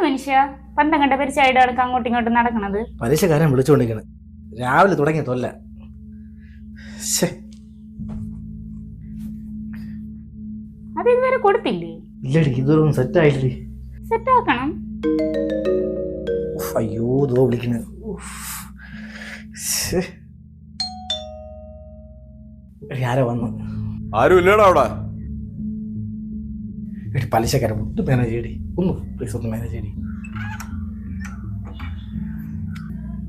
മനുഷ്യ പന്തം കണ്ട പരിചയമായിട്ട് ആൾക്ക് അങ്ങോട്ടും ഇങ്ങോട്ടും നടക്കണത്? പരീക്ഷക്കാരൻ വിളിച്ചുകൊണ്ടിരിക്കണ്. രാവിലെ തുടങ്ങിയ തൊല്ല. അത് ഇതുവരെ കൊടുത്തില്ലേ? ഇല്ലടി, ഇതൊന്നും സെറ്റ് ആയില്ലേ. സെറ്റ് ആക്കണം. അയ്യോ ദോ വിളിക്കണ. ആരാ വന്നു? ആരും ഇല്ലടാ അവിടെ. പലിശക്കാരൻ ഒന്ന് മാനേജ് ചെയ്യടി, ഒന്ന് പ്ലീസ് ഒന്ന് മാനേജ് ചെയ്യടി.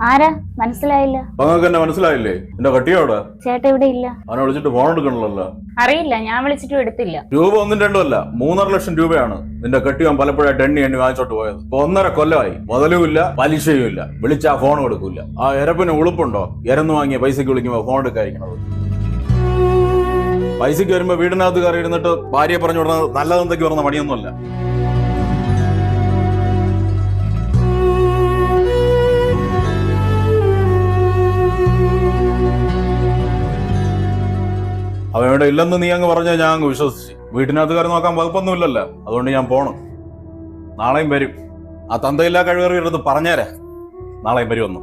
ആരാ മനസ്സിലായില്ല? നിങ്ങൾക്ക് എന്നെ മനസ്സിലായില്ലേ? എന്റെ കട്ടിയോ അവിടെ? ചേട്ടൻ ഇവിടെ ഇല്ല. അവനെ വിളിച്ചിട്ട് ഫോൺ എടുക്കണല്ലോ. അറിയില്ല, ഞാൻ വിളിച്ചിട്ടും എടുത്തില്ല. രൂപ 1-2 അല്ല, 3.5 ലക്ഷം രൂപയാണ് നിന്റെ കെട്ടിയോൻ പലപ്പോഴായിട്ട് എണ്ണി വാങ്ങിച്ചോട്ട് പോയത്. ഇപ്പൊ 1.5 കൊല്ലമായി. മുതലും ഇല്ല, പലിശയും ഇല്ല. വിളിച്ചാ ഫോൺ കൊടുക്കൂല. ആ എരപ്പിന് ഉളുപ്പുണ്ടോ? എരന്ന് വാങ്ങിയ പൈസക്ക് വിളിക്കുമ്പോ ഫോൺ എടുക്കാതിരിക്കണത്. പൈസക്ക് വരുമ്പോ വീടിനകത്ത് കയറി ഇരുന്നിട്ട് ഭാര്യയെ പറഞ്ഞു വിടുന്നത് നല്ലതെന്തൊക്കെ പറഞ്ഞ പണിയൊന്നുമല്ല. അവൻ ഇവിടെ ഇല്ലെന്ന് നീ അങ്ങ് പറഞ്ഞാൽ ഞാൻ അങ്ങ് വിശ്വസിച്ച്. വീട്ടിനകത്ത് കയറി നോക്കാൻ വകുപ്പൊന്നുമില്ലല്ലോ, അതുകൊണ്ട് ഞാൻ പോണം. നാളെയും വരും. ആ തന്തയില്ലാ കഴിവേറി എടുത്ത് പറഞ്ഞേരാ, നാളെയും വരുമെന്ന്.